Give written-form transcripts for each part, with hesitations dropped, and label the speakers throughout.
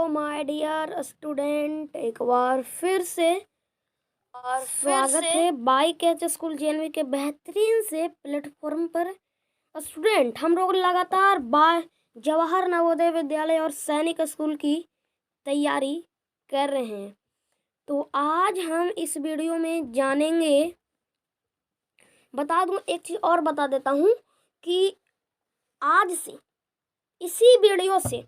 Speaker 1: My dear student, एक बार फिर से स्वागत है बाई कैच स्कूल जेएनवी के बेहतरीन से प्लेटफॉर्म पर। स्टूडेंट, हम लोग लगातार जवाहर नवोदय विद्यालय और सैनिक स्कूल की तैयारी कर रहे हैं। तो आज हम इस वीडियो में जानेंगे, बता दूं एक चीज़ और बता देता हूं कि आज से इसी वीडियो से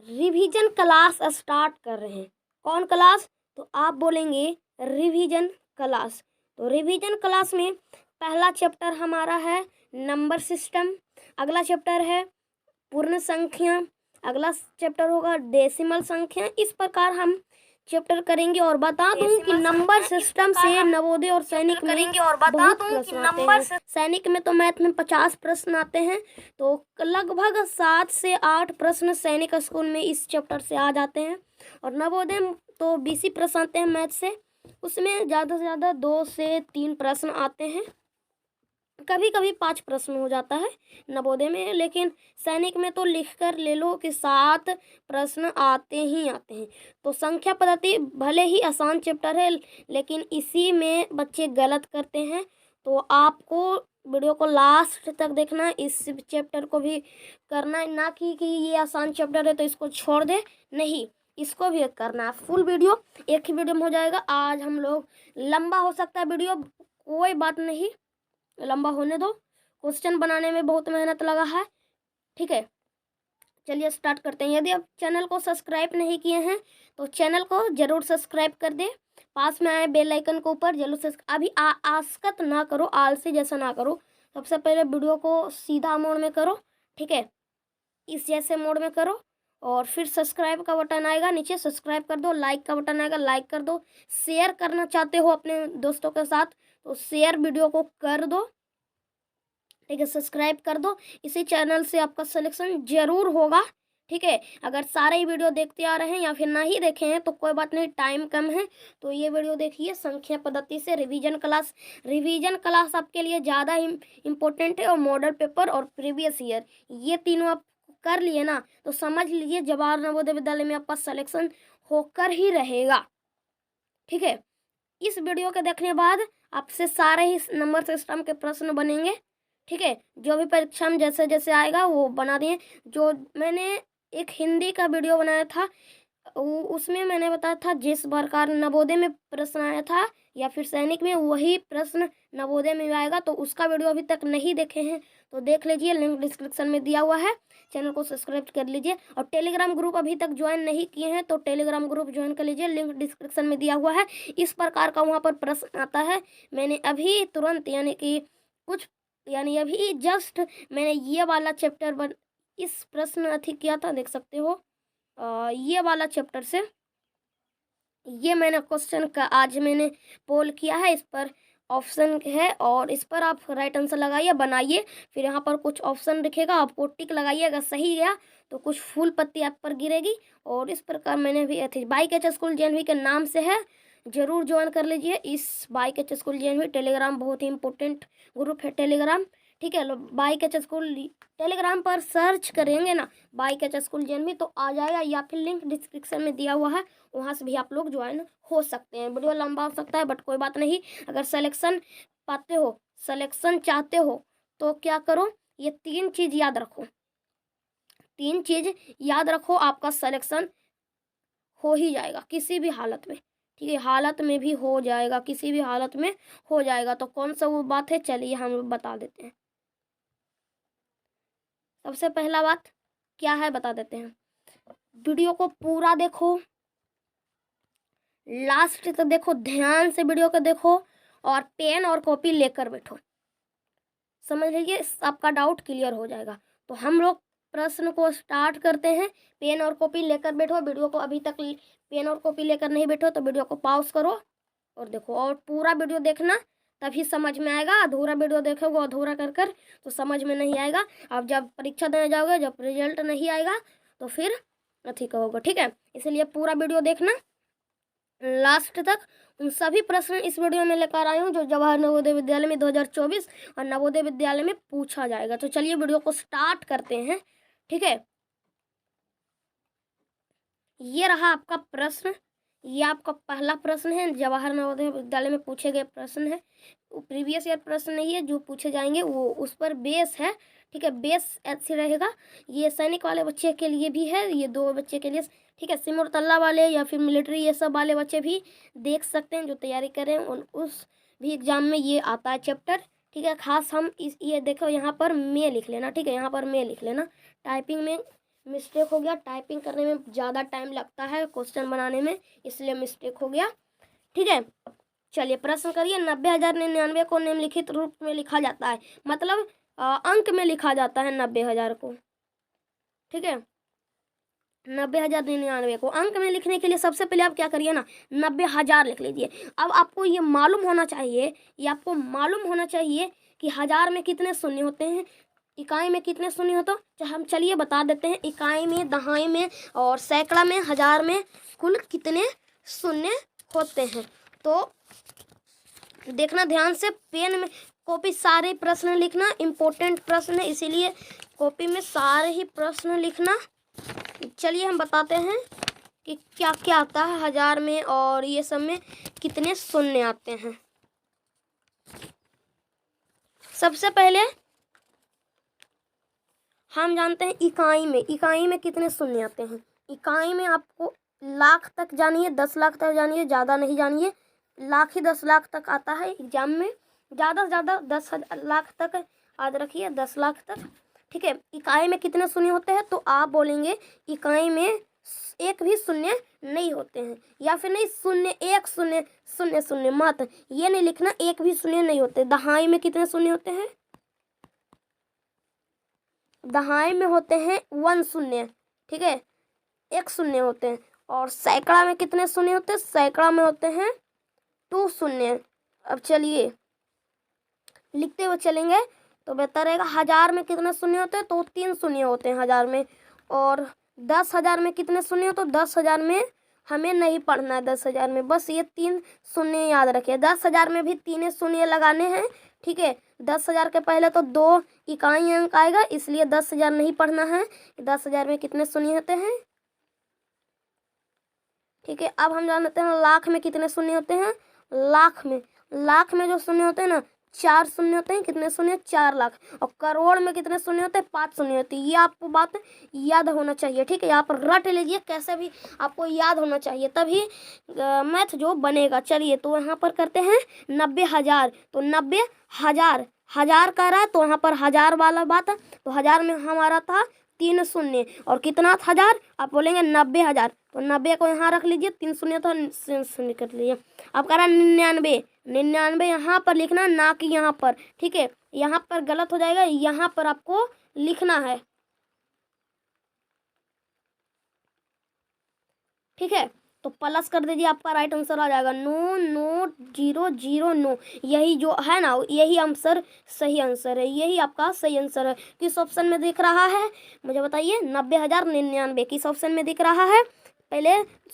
Speaker 1: रिवीजन क्लास स्टार्ट कर रहे हैं। कौन क्लास? तो आप बोलेंगे रिवीजन क्लास। तो रिवीजन क्लास में पहला चैप्टर हमारा है नंबर सिस्टम, अगला चैप्टर है पूर्ण संख्या, अगला चैप्टर होगा डेसिमल संख्या। इस प्रकार हम चैप्टर करेंगे। और बता दूं कि नंबर सिस्टम से नवोदय और सैनिक में बहुत प्रश्न आते हैं। सैनिक में तो मैथ में 50 प्रश्न आते हैं, तो लगभग 7 से 8 प्रश्न सैनिक स्कूल में इस चैप्टर से आ जाते हैं। और नवोदय में तो 20 प्रश्न आते हैं मैथ से, उसमें ज़्यादा से ज़्यादा 2 से 3 प्रश्न आते हैं। कभी कभी 5 प्रश्न हो जाता है नवोदय में, लेकिन सैनिक में तो लिख कर ले लो कि 7 प्रश्न आते ही आते हैं। तो संख्या पद्धति भले ही आसान चैप्टर है, लेकिन इसी में बच्चे गलत करते हैं। तो आपको वीडियो को लास्ट तक देखना, इस चैप्टर को भी करना है, ना कि ये आसान चैप्टर है तो इसको छोड़ दे, नहीं, इसको भी करना है। फुल वीडियो एक ही वीडियो में हो जाएगा। आज हम लोग, लंबा हो सकता है वीडियो, कोई बात नहीं, लंबा होने दो। क्वेश्चन बनाने में बहुत मेहनत लगा है, ठीक है। चलिए स्टार्ट करते हैं। यदि आप चैनल को सब्सक्राइब नहीं किए हैं तो चैनल को जरूर सब्सक्राइब कर दें, पास में आए बेल आइकन को ऊपर जरूर अभी आस्कत ना करो, आलसी जैसा ना करो। सबसे पहले वीडियो को सीधा मोड में करो, ठीक है, इस जैसे मोड में करो। और फिर सब्सक्राइब का बटन आएगा नीचे, सब्सक्राइब कर दो। लाइक का बटन आएगा, लाइक कर दो। शेयर करना चाहते हो अपने दोस्तों के साथ तो शेयर वीडियो को कर दो, ठीक है, सब्सक्राइब कर दो। इसी चैनल से आपका सिलेक्शन जरूर होगा, ठीक है। अगर सारे ही वीडियो देखते आ रहे हैं या फिर ना ही देखे हैं तो कोई बात नहीं, टाइम कम है तो ये वीडियो देखिए। संख्या पद्धति से रिवीजन क्लास, रिवीजन क्लास आपके लिए ज़्यादा इम्पोर्टेंट है। और मॉडल पेपर और प्रीवियस ईयर, ये तीनों आप कर लिए ना तो समझ लीजिए जवाहर नवोदय विद्यालय में आपका सिलेक्शन होकर ही रहेगा, ठीक है। इस वीडियो के देखने बाद आपसे सारे ही नंबर सिस्टम के प्रश्न बनेंगे, ठीक है। जो भी परीक्षा में जैसे जैसे आएगा वो बना दिए। जो मैंने एक हिंदी का वीडियो बनाया था उसमें मैंने बताया था जिस प्रकार नवोदय में प्रश्न आया था या फिर सैनिक में, वही प्रश्न नवोदय में आएगा। तो उसका वीडियो अभी तक नहीं देखे हैं तो देख लीजिए, लिंक डिस्क्रिप्शन में दिया हुआ है। चैनल को सब्सक्राइब कर लीजिए। और टेलीग्राम ग्रुप अभी तक ज्वाइन नहीं किए हैं तो टेलीग्राम ग्रुप ज्वाइन कर लीजिए, लिंक डिस्क्रिप्शन में दिया हुआ है। इस प्रकार का वहाँ पर प्रश्न आता है। मैंने अभी तुरंत यानी अभी जस्ट मैंने ये वाला चैप्टर इस प्रश्न अथी किया था, देख सकते हो। ये वाला चैप्टर से ये मैंने क्वेश्चन का आज मैंने पोल किया है, इस पर ऑप्शन है और इस पर आप राइट आंसर लगाइए, बनाइए। फिर यहाँ पर कुछ ऑप्शन दिखेगा, आपको टिक लगाइए। अगर सही गया तो कुछ फूल पत्ती आप पर गिरेगी। और इस प्रकार मैंने भी अथी बाई कैच स्कूल जेएनवी के नाम से है, जरूर ज्वाइन कर लीजिए इस by catch school JNV. Telegram बहुत ही इंपॉर्टेंट ग्रुप है टेलीग्राम, ठीक है। बाई कैच स्कूल टेलीग्राम पर सर्च करेंगे ना बाई कैच स्कूल जेएनवी तो आ जाएगा, या फिर लिंक डिस्क्रिप्शन में दिया हुआ है, वहाँ से भी आप लोग ज्वाइन हो सकते हैं। वीडियो लंबा हो सकता है बट कोई बात नहीं। अगर सिलेक्शन पाते हो, सिलेक्शन चाहते हो तो क्या करो, ये 3 चीज़ याद रखो, 3 चीज़ याद रखो, आपका सिलेक्शन हो ही जाएगा किसी भी हालत में, ठीक है। हालत में भी हो जाएगा, किसी भी हालत में हो जाएगा। तो कौन सा वो बात है, चलिए हम बता देते हैं। सबसे पहला बात क्या है बता देते हैं। वीडियो को पूरा देखो, लास्ट तक देखो, ध्यान से वीडियो को देखो और पेन और कॉपी लेकर बैठो, समझ लीजिए आपका डाउट क्लियर हो जाएगा। तो हम लोग प्रश्न को स्टार्ट करते हैं। पेन और कॉपी लेकर बैठो। वीडियो को अभी तक पेन और कॉपी लेकर नहीं बैठो तो वीडियो को पॉज करो और देखो, और पूरा वीडियो देखना तभी समझ में आएगा। अधूरा वीडियो देखोगे अधूरा कर कर तो समझ में नहीं आएगा। अब जब परीक्षा देने जाओगे, जब रिजल्ट नहीं आएगा तो फिर अथी कहोगे, ठीक है। इसलिए पूरा वीडियो देखना लास्ट तक। उन सभी प्रश्न इस वीडियो में लेकर आए हूँ जो जवाहर नवोदय विद्यालय में 2024 और नवोदय विद्यालय में पूछा जाएगा। तो चलिए वीडियो को स्टार्ट करते हैं, ठीक है। ये रहा आपका प्रश्न। ये आपका पहला प्रश्न है, जवाहर नवोदय विद्यालय में पूछे गए प्रश्न है। प्रीवियस ईयर प्रश्न नहीं है, जो पूछे जाएंगे वो उस पर बेस है। ठीक है, बेस ऐसे रहेगा। ये सैनिक वाले बच्चे के लिए भी है, ये 2 बच्चे के लिए। ठीक है, सिमुलतल्ला वाले या फिर मिलिट्री ये सब वाले बच्चे भी देख सकते हैं जो तैयारी करें, उस भी एग्जाम में ये आता है चैप्टर। ठीक है, खास हम ये देखो यहाँ पर मैं लिख लेना। ठीक है, यहाँ पर मैं लिख लेना। टाइपिंग में मिस्टेक हो गया, टाइपिंग करने में ज़्यादा टाइम लगता है क्वेश्चन बनाने में, इसलिए मिस्टेक हो गया। ठीक है, चलिए प्रश्न करिए। 90,099 को निम्नलिखित रूप में लिखा जाता है, मतलब अंक में लिखा जाता है 90,000 को। ठीक है, 90,099 को अंक में लिखने के लिए सबसे पहले आप क्या करिए ना, 90,000 लिख लीजिए। अब आपको ये मालूम होना चाहिए, कि 1000 में कितने शून्य होते हैं, इकाई में कितने शून्य होते हैं। हम चलिए बता देते हैं, इकाई में, दहाई में और सैकड़ा में, 1000 में कुल कितने शून्य होते हैं। तो देखना ध्यान से, पेन में कॉपी सारे प्रश्न लिखना, इम्पोर्टेंट प्रश्न है इसीलिए कॉपी में सारे ही प्रश्न लिखना। चलिए हम बताते हैं कि क्या क्या आता है 1000 में और ये सब में कितने शून्य आते हैं। सबसे पहले हम जानते हैं इकाई में कितने शून्य आते हैं। इकाई में आपको लाख तक जानिए, 10 लाख तक जानिए, ज़्यादा नहीं जानिए। लाख ही 10 लाख तक आता है एग्जाम में, ज़्यादा से ज़्यादा 10 लाख तक याद रखिए, 10 लाख तक। ठीक है, इकाई में कितने शून्य होते हैं, तो आप बोलेंगे इकाई में एक भी शून्य नहीं होते हैं, या फिर नहीं, 0 1 0 0 0 मत, ये नहीं लिखना, एक भी शून्य नहीं होते। दहाई में कितने शून्य होते हैं, दहाई में होते हैं 1 शून्य। ठीक है, 1 शून्य होते हैं। और सैकड़ा में कितने शून्य होते हैं, सैकड़ा में होते हैं 2 शून्य। अब चलिए लिखते हुए चलेंगे तो बेहतर रहेगा। 1000 में कितने शून्य होते हैं, तो 3 शून्य होते हैं 1000 में। और 10,000 में कितने शून्य होते हैं, 10,000 में हमें नहीं पढ़ना है, 10,000 में बस ये 3 शून्य याद रखिए। 10,000 में भी 3 शून्य लगाने हैं। ठीक है, 10,000 के पहले तो 2 इकाई अंक आएगा, इसलिए 10,000 नहीं पढ़ना है। 10,000 में कितने शून्य होते हैं। ठीक है, अब हम जानते हैं लाख में कितने शून्य होते हैं। लाख में जो शून्य होते हैं ना, 4 शून्य होते हैं। कितने शून्य, 4 लाख। और करोड़ में कितने शून्य होते हैं, 5 शून्य होते हैं। ये आपको बात याद होना चाहिए। ठीक है, यहाँ पर रट लीजिए, कैसे भी आपको याद होना चाहिए, तभी मैथ जो बनेगा। चलिए तो यहाँ पर करते हैं 90,000, तो 90,000 1000 का रहा, तो यहाँ पर 1000 वाला बात है। तो 1000 में हमारा था 3 शून्य, और कितना था 1000, आप बोलेंगे 90,000, तो 90 को यहाँ रख लीजिए, 3 शून्य था, शून्य कर लीजिए। अब कह रहा 99 यहाँ पर लिखना, ना कि यहाँ पर। ठीक है, यहाँ पर गलत हो जाएगा, यहाँ पर आपको लिखना है। ठीक है, तो प्लस कर दीजिए, आपका राइट आंसर आ जाएगा 9 9 0 0 9। यही जो है ना, यही आंसर सही आंसर है, यही आपका सही आंसर है। किस ऑप्शन में दिख रहा है मुझे बताइए, 90,099 किस ऑप्शन में दिख रहा है। पहले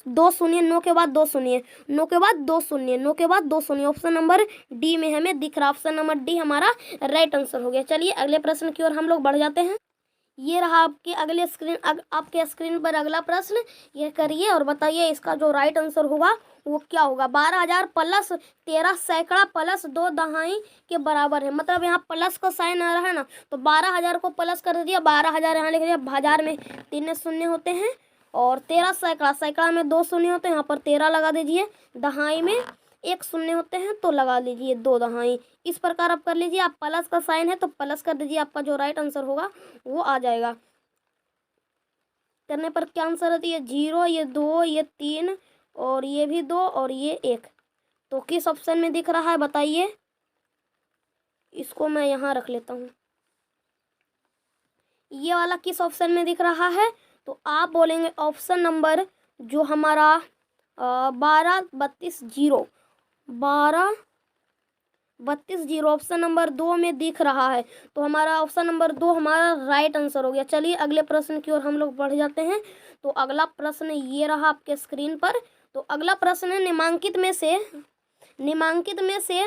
Speaker 1: 2 शून्य, 9 के बाद 2 शून्य, 9 के बाद 2 शून्य, 9 के बाद 2 शून्य, ऑप्शन नंबर डी में हमें दिख रहा। ऑप्शन नंबर डी हमारा राइट आंसर हो गया। चलिए अगले प्रश्न की ओर हम लोग बढ़ जाते हैं। ये रहा आपके अगले स्क्रीन, आपके स्क्रीन पर अगला प्रश्न। ये करिए और बताइए इसका जो राइट आंसर होगा वो क्या होगा। 12,000 प्लस 13 सैकड़ा प्लस 2 दहाई के बराबर है। मतलब यहाँ प्लस का साइन आ रहा है ना, तो 12,000 को प्लस कर दिया, 12,000 यहाँ लिख दिया। 1000 में 3 शून्य होते हैं, और 13 सैकड़ा में 2 शून्य होते हैं, यहाँ पर 13 लगा दीजिए। दहाई में 1 शून्य होते हैं, तो लगा लीजिए 2 दहाई। इस प्रकार आप कर लीजिए। आप प्लस का साइन है तो प्लस कर दीजिए, आपका जो राइट आंसर होगा वो आ जाएगा। करने पर क्या आंसर आती है, 0, ये 2, ये 3, और ये भी 2, और ये 1। तो किस ऑप्शन में दिख रहा है बताइए। इसको मैं यहाँ रख लेता हूँ। ये वाला किस ऑप्शन में दिख रहा है, तो आप बोलेंगे ऑप्शन नंबर जो हमारा 12 32 0, 12 32 0 ऑप्शन नंबर 2 में दिख रहा है। तो हमारा ऑप्शन नंबर 2 हमारा राइट आंसर हो गया। चलिए अगले प्रश्न की ओर हम लोग बढ़ जाते हैं। तो अगला प्रश्न ये रहा आपके स्क्रीन पर। तो अगला प्रश्न है, निम्नलिखित में से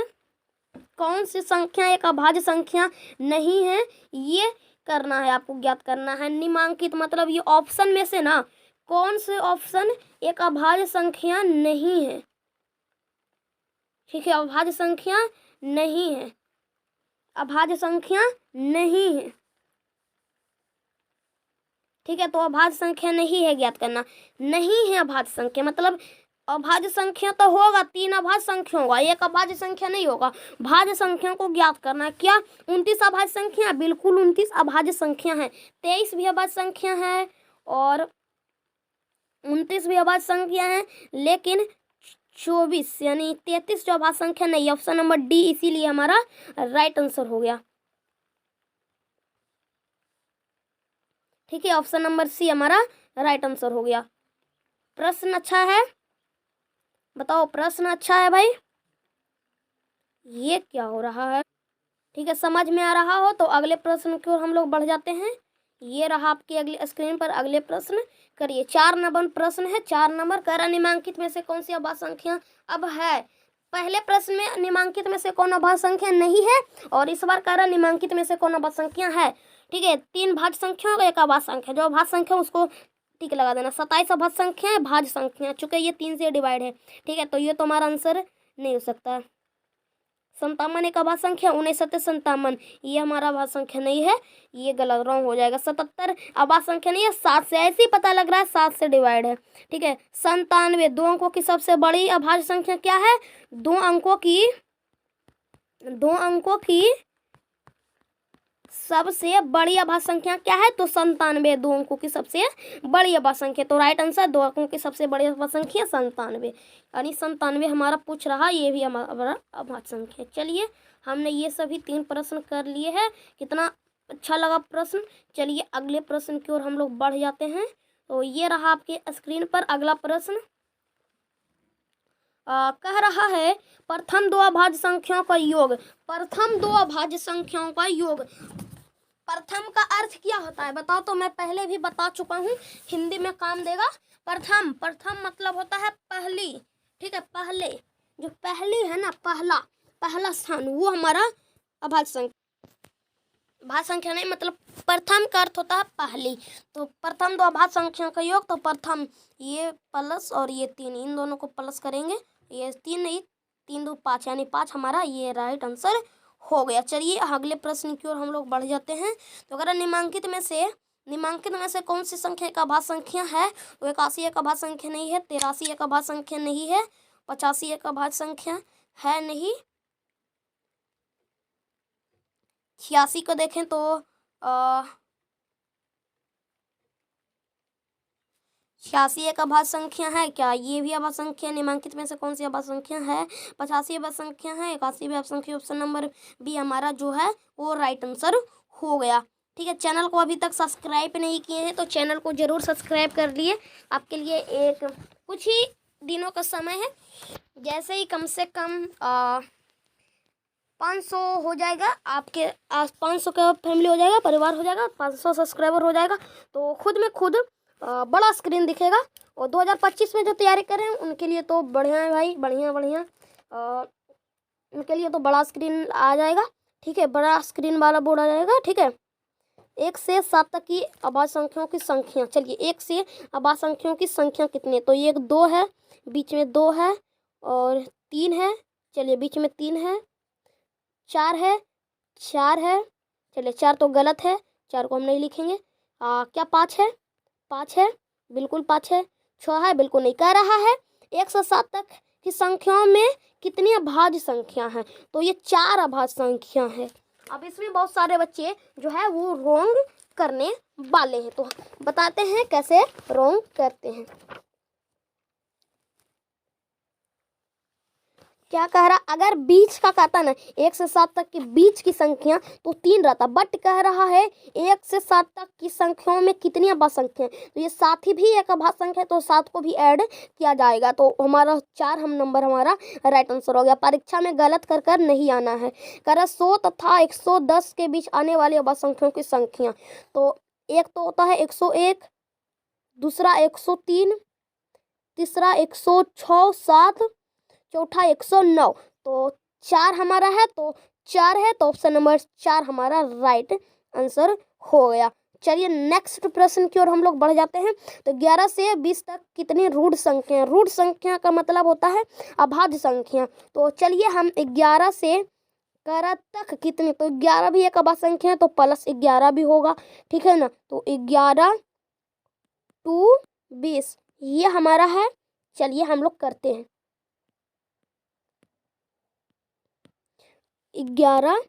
Speaker 1: कौन सी संख्या एक अभाज्य संख्या नहीं है, ये करना है, आपको ज्ञात करना है। निम्नलिखित मतलब ये ऑप्शन में से ना कौन से ऑप्शन एक अभाज्य संख्या नहीं है? ठीक है, अभाज्य संख्या नहीं है, अभाज्य संख्या नहीं है। ठीक है, तो अभाज्य संख्या नहीं है, ज्ञात करना। नहीं है अभाज्य संख्या मतलब अभाज्य संख्या तो होगा, 3 अभाज्य संख्या होगा, एक अभाज्य संख्या नहीं होगा। भाज्य संख्या को ज्ञात करना है। क्या 29 अभाज्य संख्या? बिल्कुल 29 अभाज्य संख्या है। 23 भी अभाज्य संख्या है और 29 भी अभाज्य संख्या है, लेकिन 24 यानी 33 जो अभाज्य संख्या नहीं। ऑप्शन नंबर डी इसीलिए हमारा राइट आंसर हो गया। ठीक है, ऑप्शन नंबर सी हमारा राइट आंसर हो गया। प्रश्न अच्छा है, बताओ प्रश्न अच्छा है भाई? ये क्या हो रहा है? ठीक है, समझ में आ रहा हो तो अगले प्रश्न की ओर हम लोग बढ़ जाते हैं। ये रहा आपकी अगली स्क्रीन पर अगले प्रश्न। करिए, 4 नंबर प्रश्न है। 4 नंबर कह निम्नलिखित में से कौन सी अभाज्य संख्या अब है? पहले प्रश्न में निम्नलिखित में से कौन अभाज्य संख्या नहीं है, और इस बार कह रहा निम्नलिखित में से कौन अभाज्य संख्या है। ठीक है, 3 भाज्य संख्या होगा, एक अभाज्य संख्या। जो अभाज्य संख्या उसको टिक लगा देना। 27 अभाज्य संख्या है, भाज्य संख्या, चूंकि ये 3 से डिवाइड है। ठीक है, तो ये तो हमारा आंसर नहीं हो सकता। 57 एक अभाज्य संख्या, 19 सत्य 57, ये हमारा अभाज्य संख्या नहीं है, ये गलत रॉन्ग हो जाएगा। 77 अभाज्य संख्या नहीं है, 7 से ऐसे ही पता लग रहा है 7 से डिवाइड है। ठीक है, 97 2 अंकों की सबसे बड़ी अभाज्य संख्या क्या है? 2 अंकों की सबसे बड़ी अभाज्य संख्या क्या है? तो 97 2 अंकों की सबसे बड़ी अभाज्य संख्या। तो राइट आंसर 2 अंकों की सबसे बड़ी अभाज्य संख्या 97, यानी 97 हमारा पूछ रहा, ये भी हमारा अभाज्य संख्या। चलिए, हमने ये सभी 3 प्रश्न कर लिए हैं। कितना अच्छा लगा प्रश्न। चलिए अगले प्रश्न की ओर हम लोग बढ़ जाते हैं। तो ये रहा आपके स्क्रीन पर अगला प्रश्न। कह रहा है प्रथम 2 अभाज्य संख्याओं का योग। प्रथम 2 अभाज्य संख्याओं का योग। प्रथम का अर्थ क्या होता है बताओ? तो मैं पहले भी बता चुका हूँ, हिंदी में काम देगा। प्रथम मतलब होता है पहली। ठीक है, पहले जो पहली है ना, पहला स्थान, वो हमारा अभाज्य संख्या। भाज्य संख्या नहीं, मतलब प्रथम का अर्थ होता है पहली। तो प्रथम 2 अभाज्य संख्या का योग, तो प्रथम ये प्लस और ये 3, इन दोनों को प्लस करेंगे। ये 3 नहीं, 3 2 5, यानी 5 हमारा ये राइट आंसर हो गया। चलिए अगले प्रश्न की ओर हम लोग बढ़ जाते हैं। तो अगर निम्नलिखित में से कौन सी संख्या एक अभाज्य संख्या है? तो 81 एक अभाज्य संख्या नहीं है, 83 एक अभाज्य संख्या नहीं है, 85 एक अभाज्य संख्या है नहीं, 86 को देखें तो 86 एक अभाज्य संख्या है क्या? ये भी अभाज्य संख्या। निम्नलिखित में से कौन सी अभाज्य संख्या है? 85 अभाज्य संख्या है, 81 भी अभाज्य संख्या। ऑप्शन नंबर बी हमारा जो है वो राइट आंसर हो गया। ठीक है, चैनल को अभी तक सब्सक्राइब नहीं किए हैं तो चैनल को जरूर सब्सक्राइब कर लिए। आपके लिए एक कुछ ही दिनों का समय है, जैसे ही कम से कम 500 हो जाएगा, आपके 500 का फैमिली हो जाएगा, परिवार हो जाएगा, 500 सब्सक्राइबर हो जाएगा, तो खुद में खुद बड़ा स्क्रीन दिखेगा। और 2025 में जो तैयारी कर रहे हैं उनके लिए तो बढ़िया है भाई, बढ़िया उनके लिए तो बड़ा स्क्रीन आ जाएगा। ठीक है, बड़ा स्क्रीन वाला बोर्ड आ जाएगा। ठीक है, 1 से 7 तक की अभाज्य संख्याओं की संख्या। चलिए 1 से अभाज्य संख्याओं की संख्या कितनी है? तो ये 2 है, बीच में 2 है और 3 है। चलिए बीच में 3 है, 4 है, 4 है। चलिए 4 तो गलत है, 4 को हम नहीं लिखेंगे। क्या 5 है? 5 है, बिल्कुल 5 है। 6 है, बिल्कुल नहीं। कह रहा है 1 से 7 तक की संख्याओं में कितनी अभाज्य संख्या है? तो ये 4 अभाज्य संख्या है। अब इसमें बहुत सारे बच्चे जो है वो रॉन्ग करने वाले हैं, तो बताते हैं कैसे रॉन्ग करते हैं। क्या कह रहा? अगर बीच का कहता ना 1 से 7 तक के बीच की संख्या तो 3 रहता, बट कह रहा है 1 से 7 तक की संख्याओं में कितनी अभाज्य संख्या है? तो ये 7 ही भी एक अभाज्य संख्या है, तो 7 को भी ऐड किया जाएगा। तो हमारा 4 नंबर हमारा राइट आंसर हो गया। परीक्षा में गलत कर नहीं आना है। कह रहा 100 तथा 110 के बीच आने वाली अभाज्य संख्याओं की संख्या। तो एक तो होता है 101, दूसरा 103, तीसरा 106, 7, चौथा 109। तो 4 हमारा है, तो 4 है, तो ऑप्शन नंबर 4 हमारा राइट आंसर हो गया। चलिए नेक्स्ट प्रश्न की ओर हम लोग बढ़ जाते हैं। तो 11 से 20 तक कितनी रूढ़ संख्या? रूढ़ संख्या का मतलब होता है अभाज्य संख्या। तो चलिए हम 11 से कर तक कितनी, तो 11 भी एक अभाज्य संख्या है तो प्लस 11 भी होगा, ठीक है ना। तो 11 टू 20 ये हमारा है। चलिए हम लोग करते हैं 11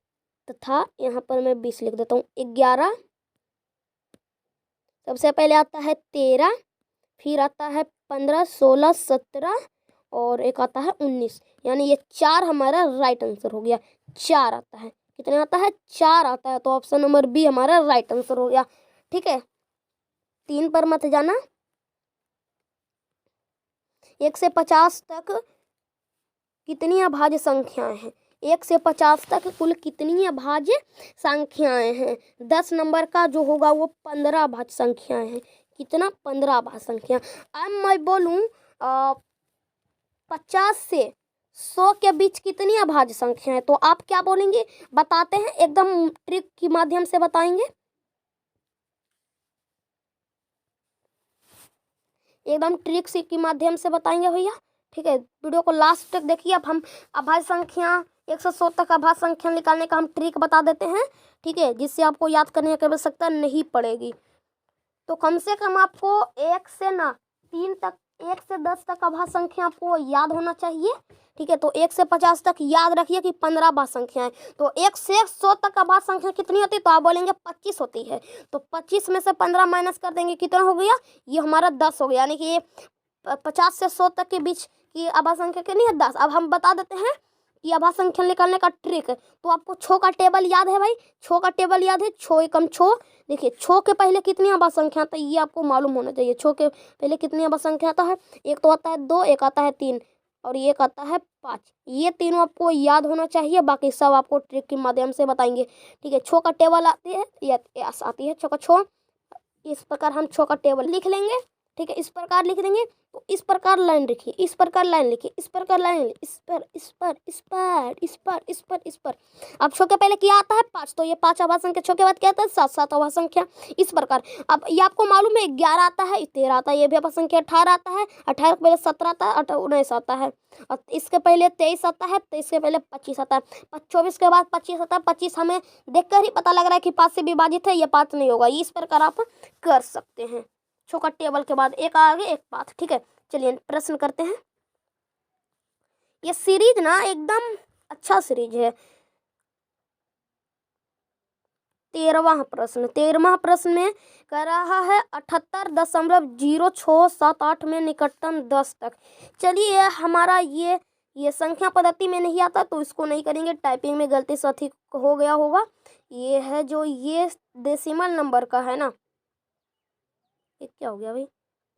Speaker 1: तथा यहाँ पर मैं 20 लिख देता हूँ। 11 सबसे पहले आता है 13, फिर आता है 15, 16, 17 और एक आता है 19, यानी ये 4 हमारा राइट आंसर हो गया। 4 आता है, कितने आता है? 4 आता है, तो ऑप्शन नंबर बी हमारा राइट आंसर हो गया, ठीक है। 3 पर मत जाना। 1 से 50 तक कितनी अभाज्य संख्याएं हैं? 1 से 50 तक कुल कितनी अभाज्य संख्याएं हैं? 10 नंबर का जो होगा वो 15 अभाज्य संख्याएं हैं। कितना? 15 अभाज्य संख्या। अब मैं बोलूँ 50 से 100 के बीच कितनी अभाज्य संख्या है, तो आप क्या बोलेंगे? बताते हैं, एकदम ट्रिक के माध्यम से बताएंगे, एकदम ट्रिक के माध्यम से बताएंगे भैया, ठीक है। वीडियो को लास्ट तक देखिए। अब हम अभाज्य संख्या 1 से 100 तक अभाज्य संख्या निकालने का हम ट्रिक बता देते हैं, ठीक है, जिससे आपको याद करने की आवश्यकता नहीं पड़ेगी। तो कम से कम आपको 1 से 3 तक, 1 से 10 तक अभाज्य संख्या आपको याद होना चाहिए, ठीक है। तो 1 से 50 तक याद रखिए कि 15 अभाज्य संख्या है। तो 1 से 100 तक अभाज्य संख्या कितनी होती है? तो आप बोलेंगे 25 होती है। तो 25 में से 15 माइनस कर देंगे, कितना हो गया? ये हमारा 10 हो गया, यानी कि ये 50 से 100 तक के बीच की अभाज्य संख्या कितनी है? 10। अब हम बता देते हैं कि अभाज्य संख्या निकालने का ट्रिक। तो आपको छो का टेबल याद है भाई? छो का टेबल याद है? छो एकम छो। देखिए छो के पहले कितनी अभाज्य संख्या आता है ये आपको मालूम होना चाहिए। छो के पहले कितनी अभाज्य संख्या आता है? एक तो आता है 2, एक आता है 3 और एक आता है 5। ये तीनों आपको याद होना चाहिए, बाकी सब आपको ट्रिक के माध्यम से बताएंगे, ठीक है। छो का टेबल आती है या आती है छो का छो, इस प्रकार हम छो का टेबल लिख लेंगे, ठीक है। इस प्रकार लिख देंगे। तो इस प्रकार लाइन लिखिए, इस प्रकार लाइन लिखिए, इस प्रकार लाइन, इस पर, इस पर, इस पर, इस पर, इस पर, इस पर। अब छो के पहले क्या आता है? 5, तो ये 5 अभाज्य संख्या। छो के बाद क्या आता है? 7, 7 अभाज्य संख्या। इस प्रकार अब ये आपको मालूम है 11 आता है, 13 आता है, ये भी अभाज्य संख्या। 18 आता है, 18 के पहले 17 आता है, 19 आता है, और इसके पहले 23 आता है, 23 के पहले 25 आता है, 24 के बाद 25 आता है। 25 हमें देखकर ही पता लग रहा है कि 5 से विभाजित है, ये 5 नहीं होगा। इस प्रकार आप कर सकते हैं। छो का टेबल के बाद एक आगे एक 5, ठीक है। चलिए प्रश्न करते हैं। ये सीरीज ना एकदम अच्छा सीरीज है। 13वां प्रश्न, 13वां प्रश्न में कह रहा है 78.0678 में निकटतम 10 तक। चलिए हमारा ये संख्या पद्धति में नहीं आता तो इसको नहीं करेंगे, टाइपिंग में गलती से अधिक हो गया होगा। ये है जो ये डेसिमल नंबर का है ना, ये क्या हो गया भाई?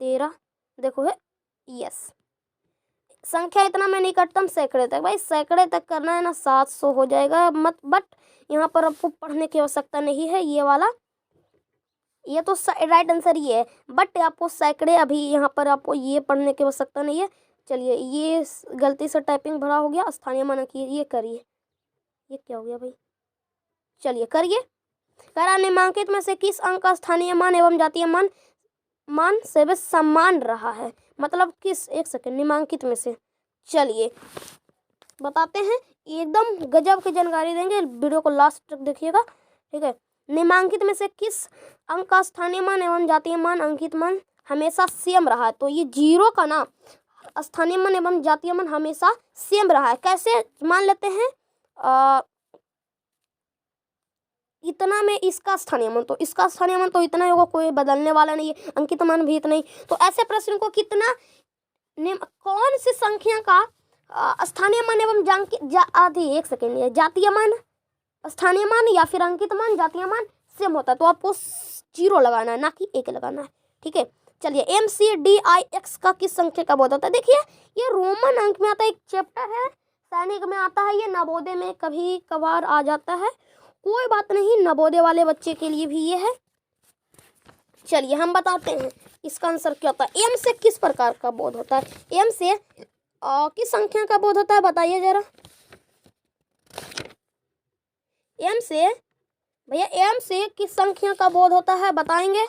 Speaker 1: 13 देखो है, यस। संख्या इतना में निकटतम सैकड़े तक, भाई सैकड़े तक करना है ना, 700 हो जाएगा मत। बट यहाँ पर आपको पढ़ने की आवश्यकता नहीं है, ये वाला ये तो राइट आंसर ये है, बट आपको सैकड़े अभी यहाँ पर आपको ये पढ़ने की आवश्यकता नहीं है। चलिए ये गलती से टाइपिंग भरा हो गया। स्थानीय मान की ये करिए, ये क्या हो गया भाई? चलिए करिए। करा निम्नांकित में से किस अंक का स्थानीय मान एवं जातीय मान से समान रहा है? मतलब किस, एक सेकंड, निम्नांकित में से। चलिए बताते हैं, एकदम गजब की जानकारी देंगे, वीडियो को लास्ट तक देखिएगा, ठीक है। निम्नांकित में से किस अंक का स्थानीय मान एवं जातीय मान अंकित मान हमेशा सेम रहा है? तो ये 0 का ना स्थानीय मान एवं जातीय मान हमेशा सेम रहा है। कैसे मान लेते हैं? इतना में इसका स्थानीय मान, तो इसका स्थानीय मान तो इतना ही होगा, कोई बदलने वाला नहीं है। अंकित मान भी इतना ही। तो ऐसे प्रश्न को कितना कौन सी संख्या का स्थानीय मान एवं एक सेकेंड, जातीय मान, स्थानीय मान या फिर अंकित मान, जातीय मान सेम होता है? तो आपको 0 लगाना है, ना कि 1 लगाना है, ठीक है। चलिए MCDIX का किस संख्या का बोध होता है? देखिए ये रोमन अंक में आता है, एक चैप्टर है, सैनिक में आता है, ये नवोदय में कभी कभार आ जाता है, कोई बात नहीं, नवोदय वाले बच्चे के लिए भी ये है। चलिए हम बताते हैं इसका आंसर क्या होता है। M से किस प्रकार का बोध होता है? M से किस संख्या का बोध होता है बताइए जरा। M से भैया एम से किस संख्या का बोध होता है बताएंगे?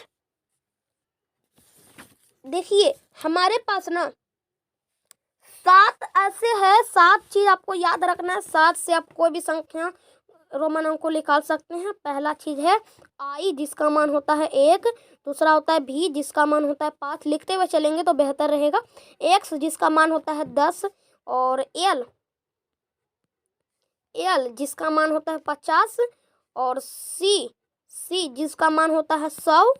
Speaker 1: देखिए हमारे पास ना 7 ऐसे है, 7 चीज आपको याद रखना है। 7 से आप कोई भी संख्या रोमन अंक को निकाल सकते हैं। पहला चीज है आई जिसका मान होता है 1, दूसरा होता है भी जिसका मान होता है 5, लिखते हुए चलेंगे तो बेहतर रहेगा। एक्स जिसका मान होता है 10 और एल जिसका मान होता है 50 और सी जिसका मान होता है 100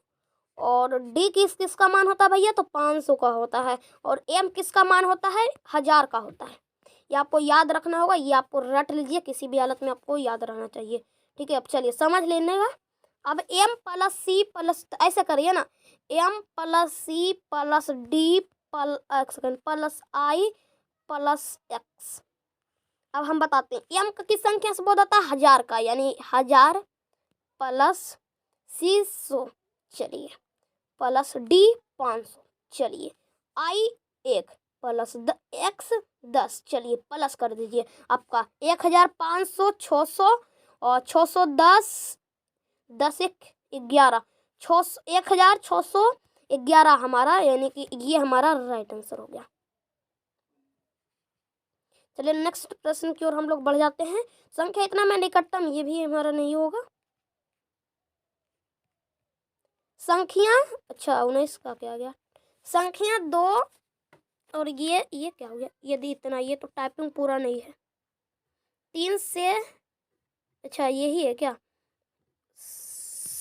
Speaker 1: और डी किसका मान होता है भैया तो 500 का होता है और एम किसका मान होता है 1000 का होता है। ये आपको याद रखना होगा, ये आपको रट लीजिए, किसी भी हालत में आपको याद रहना चाहिए। ठीक है, अब चलिए समझ लेने का। अब एम प्लस सी प्लस ऐसे करिए ना, M plus C plus D plus I plus X. अब हम बताते हैं एम का किस संख्या से बोध होता है 1000 का, यानी 1000 प्लस सी 100 चलिए प्लस डी 500 चलिए आई 1 प्लस एक्स 10 चलिए प्लस कर दीजिए आपका 1500 600 और 610 10 1 11 1611 हमारा, यानी कि ये हमारा राइट आंसर हो गया। चलिए नेक्स्ट प्रश्न की ओर हम लोग बढ़ जाते हैं। संख्या इतना में निकटतम, ये भी हमारा नहीं होगा। संख्या अच्छा 19 का क्या गया, संख्या 2 और ये क्या हो गया, यदि इतना, ये तो टाइपिंग पूरा नहीं है। 3 से अच्छा यही है क्या,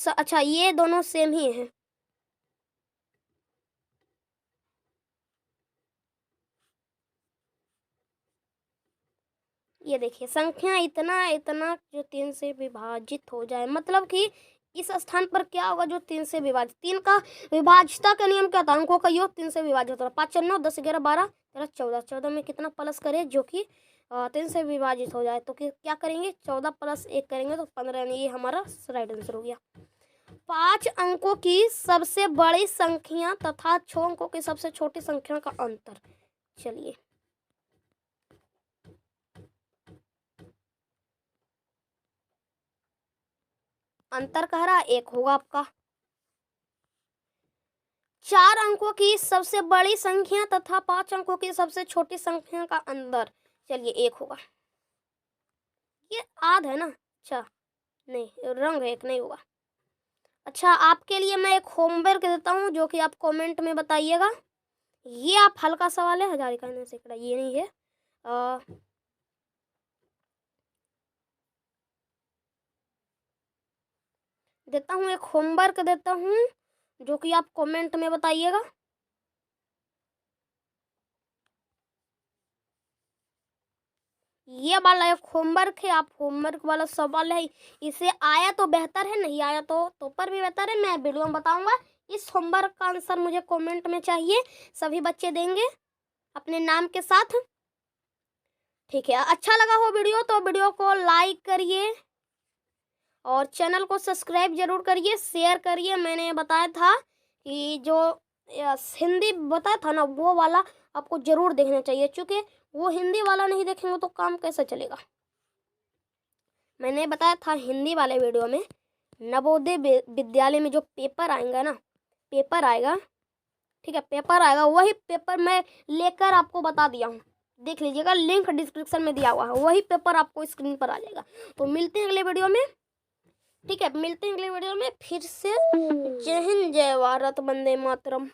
Speaker 1: अच्छा ये दोनों सेम ही हैं। ये देखिए संख्या इतना जो 3 से विभाजित हो जाए, मतलब कि इस स्थान पर क्या होगा जो 3 से विभाजित, 3 का विभाज्यता का नियम क्या था, अंकों का योग 3 से विभाजित होता है। 5 9 10 11 12 13 14, 14 में कितना प्लस करें जो कि 3 से विभाजित हो जाए, तो क्या करेंगे 14 प्लस 1 करेंगे तो 15, यानी ये हमारा राइट आंसर हो गया। 5 अंकों की सबसे बड़ी संख्या तथा 6 अंकों की सबसे छोटी संख्या का अंतर। चलिए अंतर कह रहा 1 होगा आपका। 4 अंकों की सबसे बड़ी संख्या तथा 5 अंकों की सबसे छोटी संख्या का अंतर, चलिए 1 होगा। ये आध है ना, अच्छा नहीं रंग है, 1 नहीं होगा। अच्छा आपके लिए मैं एक होमवर्क देता हूँ जो कि आप कमेंट में बताइएगा। ये आप हल्का सवाल है, 1000 का सैकड़ा, ये नहीं है। देता हूँ एक होमवर्क देता हूँ जो कि आप कमेंट में बताइएगा। ये वाला एक होमवर्क है, आप होमवर्क वाला सवाल है, इसे आया तो बेहतर है, नहीं आया तो पर भी बेहतर है, मैं वीडियो में बताऊंगा। इस होमवर्क का आंसर मुझे कमेंट में चाहिए, सभी बच्चे देंगे अपने नाम के साथ। ठीक है, अच्छा लगा हो वीडियो तो वीडियो को लाइक करिए और चैनल को सब्सक्राइब जरूर करिए, शेयर करिए। मैंने बताया था कि जो हिंदी बताया था ना वो वाला आपको जरूर देखना चाहिए, क्योंकि वो हिंदी वाला नहीं देखेंगे तो काम कैसे चलेगा। मैंने बताया था हिंदी वाले वीडियो में नवोदय विद्यालय में जो पेपर आएगा ना, पेपर आएगा, ठीक है पेपर आएगा, वही पेपर मैं लेकर आपको बता दिया हूँ, देख लीजिएगा, लिंक डिस्क्रिप्शन में दिया हुआ है, वही पेपर आपको स्क्रीन पर आ जाएगा। तो मिलते हैं अगले वीडियो में, ठीक है मिलते हैं अगले वीडियो में फिर से। जय हिंद, जय भारत, वंदे मातरम।